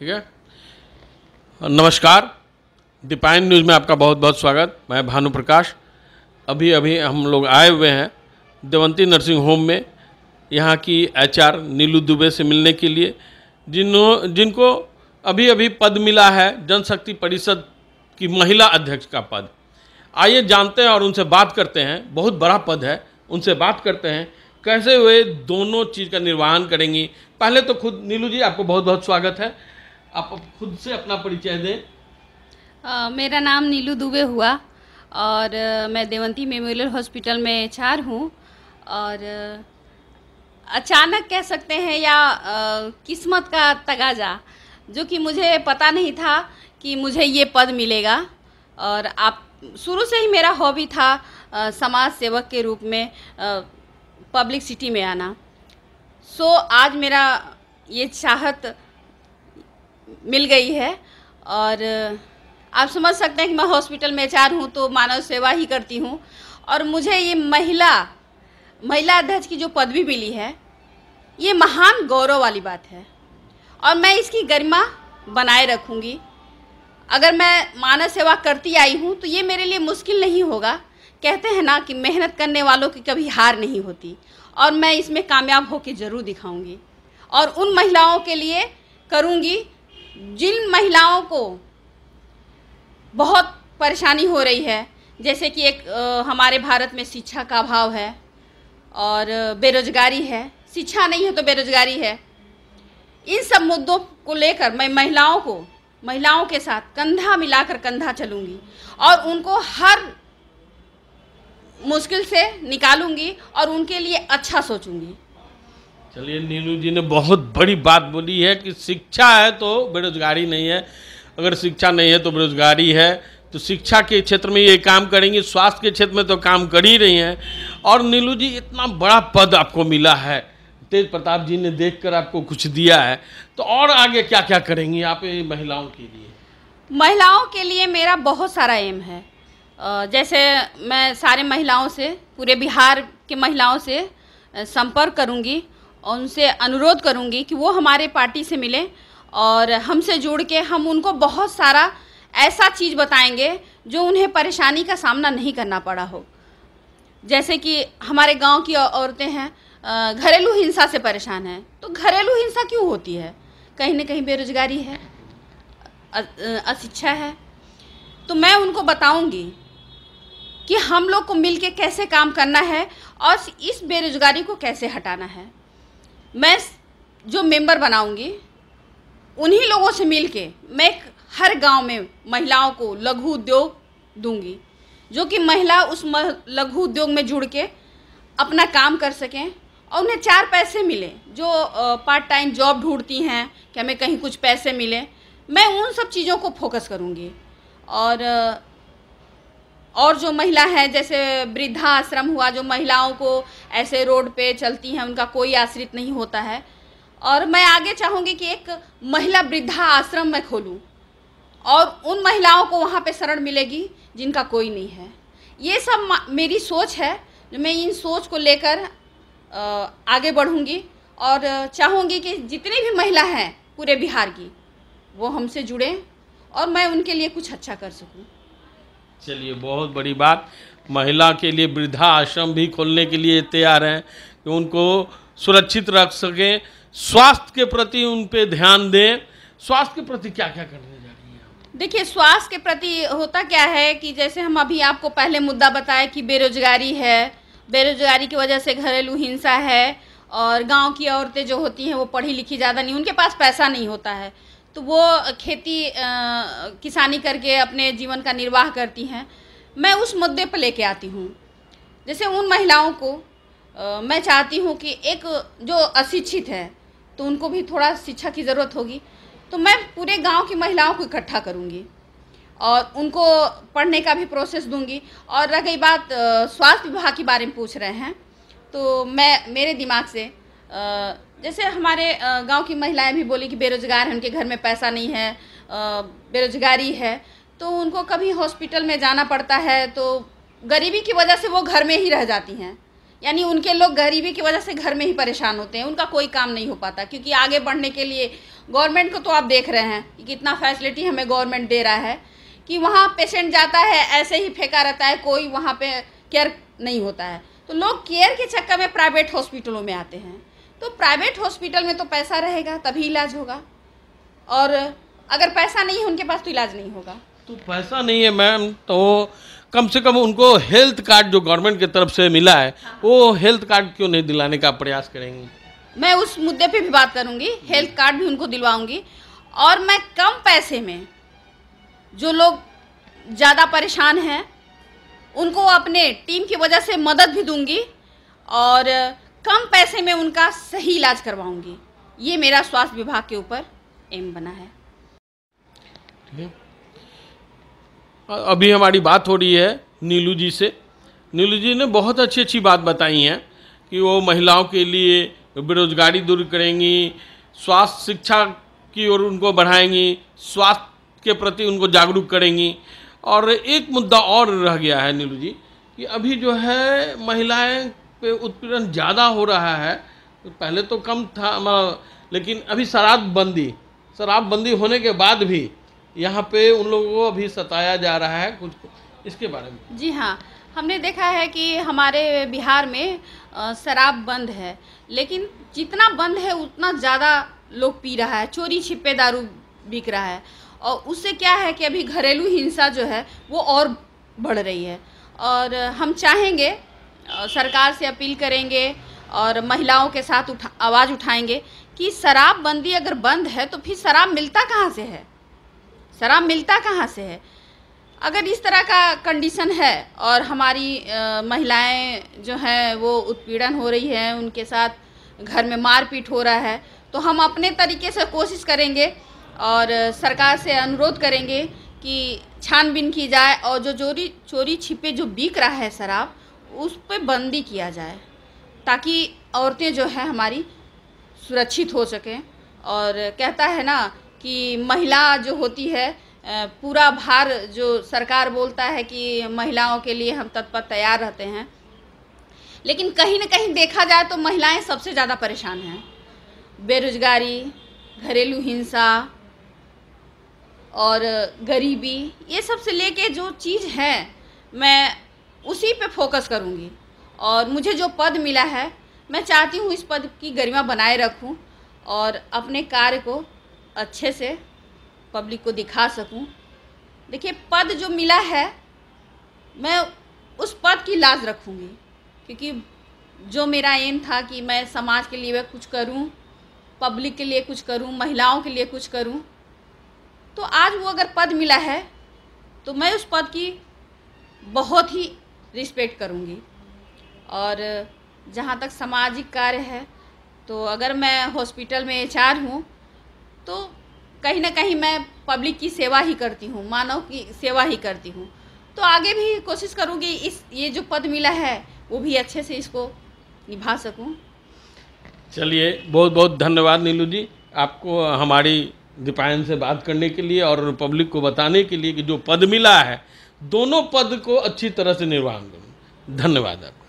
ठीक है। नमस्कार, दीपायन न्यूज़ में आपका बहुत बहुत स्वागत। मैं भानु प्रकाश। अभी अभी हम लोग आए हुए हैं देवंती नर्सिंग होम में, यहाँ की एचआर नीलू दुबे से मिलने के लिए, जिनको अभी अभी पद मिला है जनशक्ति परिषद की महिला अध्यक्ष का पद। आइए जानते हैं और उनसे बात करते हैं। बहुत बड़ा पद है, उनसे बात करते हैं कैसे वे दोनों चीज़ का निर्वहन करेंगी। पहले तो खुद नीलू जी, आपको बहुत बहुत स्वागत है। आप खुद से अपना परिचय दें। मेरा नाम नीलू दुबे हुआ और मैं देवंती मेमोरियल हॉस्पिटल में एचआर हूँ। और अचानक कह सकते हैं या किस्मत का तगाजा, जो कि मुझे पता नहीं था कि मुझे ये पद मिलेगा। और आप शुरू से ही मेरा हॉबी था समाज सेवक के रूप में पब्लिक सिटी में आना। सो आज मेरा ये चाहत मिल गई है। और आप समझ सकते हैं कि मैं हॉस्पिटल में एचआर हूँ तो मानव सेवा ही करती हूँ। और मुझे ये महिला अध्यक्ष की जो पदवी मिली है, ये महान गौरव वाली बात है और मैं इसकी गरिमा बनाए रखूँगी। अगर मैं मानव सेवा करती आई हूँ तो ये मेरे लिए मुश्किल नहीं होगा। कहते हैं ना कि मेहनत करने वालों की कभी हार नहीं होती, और मैं इसमें कामयाब होकर ज़रूर दिखाऊंगी। और उन महिलाओं के लिए करूँगी जिन महिलाओं को बहुत परेशानी हो रही है, जैसे कि एक हमारे भारत में शिक्षा का अभाव है और बेरोजगारी है। शिक्षा नहीं है तो बेरोजगारी है। इन सब मुद्दों को लेकर मैं महिलाओं के साथ कंधा मिलाकर कंधा चलूँगी और उनको हर मुश्किल से निकालूंगी और उनके लिए अच्छा सोचूंगी। चलिए, नीलू जी ने बहुत बड़ी बात बोली है कि शिक्षा है तो बेरोजगारी नहीं है। अगर शिक्षा नहीं है तो बेरोजगारी है। तो शिक्षा के क्षेत्र में ये काम करेंगी, स्वास्थ्य के क्षेत्र में तो काम कर ही रही हैं। और नीलू जी, इतना बड़ा पद आपको मिला है, तेज प्रताप जी ने देखकर आपको कुछ दिया है, तो और आगे क्या क्या करेंगी आप महिलाओं के लिए? महिलाओं के लिए मेरा बहुत सारा एम है। जैसे मैं सारे महिलाओं से, पूरे बिहार के महिलाओं से संपर्क करूंगी और उनसे अनुरोध करूंगी कि वो हमारे पार्टी से मिलें और हमसे जुड़ के हम उनको बहुत सारा ऐसा चीज़ बताएंगे जो उन्हें परेशानी का सामना नहीं करना पड़ा हो। जैसे कि हमारे गांव की औरतें हैं, घरेलू हिंसा से परेशान हैं। तो घरेलू हिंसा क्यों होती है? कहीं ना कहीं बेरोजगारी है, अशिक्षा है। तो मैं उनको बताऊंगी कि हम लोग को मिलके कैसे काम करना है और इस बेरोजगारी को कैसे हटाना है। मैं जो मेंबर बनाऊंगी उन्हीं लोगों से मिलके मैं हर गांव में महिलाओं को लघु उद्योग दूंगी, जो कि महिला उस लघु उद्योग में जुड़ के अपना काम कर सकें और उन्हें 4 पैसे मिले। जो पार्ट टाइम जॉब ढूंढती हैं कि हमें कहीं कुछ पैसे मिले, मैं उन सब चीज़ों को फोकस करूंगी। और जो महिला है, जैसे वृद्धा आश्रम हुआ, जो महिलाओं को ऐसे रोड पे चलती हैं, उनका कोई आश्रित नहीं होता है। और मैं आगे चाहूँगी कि एक महिला वृद्धा आश्रम मैं खोलूँ और उन महिलाओं को वहाँ पे शरण मिलेगी जिनका कोई नहीं है। ये सब मेरी सोच है, जो मैं इन सोच को लेकर आगे बढ़ूँगी और चाहूँगी कि जितनी भी महिला हैं पूरे बिहार की, वो हमसे जुड़ें और मैं उनके लिए कुछ अच्छा कर सकूँ। चलिए, बहुत बड़ी बात। महिला के लिए वृद्धा आश्रम भी खोलने के लिए तैयार हैं कि उनको सुरक्षित रख सकें, स्वास्थ्य के प्रति उन पे ध्यान दें। स्वास्थ्य के प्रति क्या क्या करने जा रही हैं? देखिए, स्वास्थ्य के प्रति होता क्या है कि जैसे हम अभी आपको पहले मुद्दा बताया कि बेरोजगारी है, बेरोजगारी की वजह से घरेलू हिंसा है और गांव की औरतें जो होती हैं वो पढ़ी लिखी ज़्यादा नहीं, उनके पास पैसा नहीं होता है, तो वो खेती किसानी करके अपने जीवन का निर्वाह करती हैं। मैं उस मुद्दे पर लेके आती हूँ। जैसे उन महिलाओं को मैं चाहती हूँ कि एक जो अशिक्षित है तो उनको भी थोड़ा शिक्षा की ज़रूरत होगी, तो मैं पूरे गांव की महिलाओं को इकट्ठा करूँगी और उनको पढ़ने का भी प्रोसेस दूंगी। और रह गई बात स्वास्थ्य विभाग के बारे में पूछ रहे हैं, तो मेरे दिमाग से जैसे हमारे गांव की महिलाएं भी बोली कि बेरोजगार हैं, उनके घर में पैसा नहीं है, बेरोजगारी है, तो उनको कभी हॉस्पिटल में जाना पड़ता है, तो गरीबी की वजह से वो घर में ही रह जाती हैं। यानी उनके लोग गरीबी की वजह से घर में ही परेशान होते हैं, उनका कोई काम नहीं हो पाता, क्योंकि आगे बढ़ने के लिए गवर्नमेंट को तो आप देख रहे हैं कि कितना फैसिलिटी हमें गवर्नमेंट दे रहा है कि वहाँ पेशेंट जाता है ऐसे ही फेंका रहता है, कोई वहाँ पे केयर नहीं होता है। तो लोग केयर के चक्कर में प्राइवेट हॉस्पिटलों में आते हैं। तो प्राइवेट हॉस्पिटल में तो पैसा रहेगा तभी इलाज होगा, और अगर पैसा नहीं है उनके पास तो इलाज नहीं होगा। तो पैसा नहीं है मैम, तो कम से कम उनको हेल्थ कार्ड जो गवर्नमेंट की तरफ से मिला है, वो हेल्थ कार्ड क्यों नहीं दिलाने का प्रयास करेंगी? मैं उस मुद्दे पे भी बात करूंगी, हेल्थ कार्ड भी उनको दिलवाऊंगी, और मैं कम पैसे में जो लोग ज़्यादा परेशान हैं उनको अपने टीम की वजह से मदद भी दूंगी, और कम पैसे में उनका सही इलाज करवाऊंगी। ये मेरा स्वास्थ्य विभाग के ऊपर एम बना है। अभी हमारी बात हो रही है नीलू जी से। नीलू जी ने बहुत अच्छी अच्छी बात बताई हैं कि वो महिलाओं के लिए बेरोजगारी दूर करेंगी, स्वास्थ्य शिक्षा की ओर उनको बढ़ाएंगी, स्वास्थ्य के प्रति उनको जागरूक करेंगी। और एक मुद्दा और रह गया है नीलू जी कि अभी जो है महिलाएं पे उत्पीड़न ज़्यादा हो रहा है। पहले तो कम था, लेकिन अभी शराबबंदी होने के बाद भी यहाँ पे उन लोगों को अभी सताया जा रहा है कुछ, इसके बारे में। जी हाँ, हमने देखा है कि हमारे बिहार में शराब बंद है, लेकिन जितना बंद है उतना ज़्यादा लोग पी रहा है, चोरी छिपे दारू बिक रहा है, और उससे क्या है कि अभी घरेलू हिंसा जो है वो और बढ़ रही है। और हम चाहेंगे, सरकार से अपील करेंगे और महिलाओं के साथ आवाज़ उठाएंगे कि शराबबंदी अगर बंद है तो फिर शराब मिलता कहाँ से है? शराब मिलता कहाँ से है? अगर इस तरह का कंडीशन है और हमारी महिलाएं जो हैं वो उत्पीड़न हो रही है, उनके साथ घर में मारपीट हो रहा है, तो हम अपने तरीके से कोशिश करेंगे और सरकार से अनुरोध करेंगे कि छानबीन की जाए और जो चोरी छिपे जो बिक रहा है शराब, उस पर बंदी किया जाए ताकि औरतें जो है हमारी सुरक्षित हो सकें। और कहता है ना कि महिला जो होती है, पूरा भार जो सरकार बोलता है कि महिलाओं के लिए हम तत्पर तैयार रहते हैं, लेकिन कहीं न कहीं देखा जाए तो महिलाएं सबसे ज़्यादा परेशान हैं। बेरोजगारी, घरेलू हिंसा और गरीबी, ये सब से लेके जो चीज़ है मैं उसी पे फोकस करूँगी। और मुझे जो पद मिला है मैं चाहती हूँ इस पद की गरिमा बनाए रखूँ और अपने कार्य को अच्छे से पब्लिक को दिखा सकूं। देखिए, पद जो मिला है मैं उस पद की लाज रखूंगी, क्योंकि जो मेरा एम था कि मैं समाज के लिए कुछ करूं, पब्लिक के लिए कुछ करूं, महिलाओं के लिए कुछ करूं, तो आज वो अगर पद मिला है तो मैं उस पद की बहुत ही रिस्पेक्ट करूंगी। और जहाँ तक सामाजिक कार्य है, तो अगर मैं हॉस्पिटल में एचआर हूँ तो कहीं ना कहीं मैं पब्लिक की सेवा ही करती हूँ, मानव की सेवा ही करती हूँ। तो आगे भी कोशिश करूँगी ये जो पद मिला है वो भी अच्छे से इसको निभा सकूँ। चलिए, बहुत बहुत धन्यवाद नीलू जी, आपको हमारी दीपायन से बात करने के लिए और पब्लिक को बताने के लिए कि जो पद मिला है दोनों पद को अच्छी तरह से निर्वहन करूँ। धन्यवाद आप।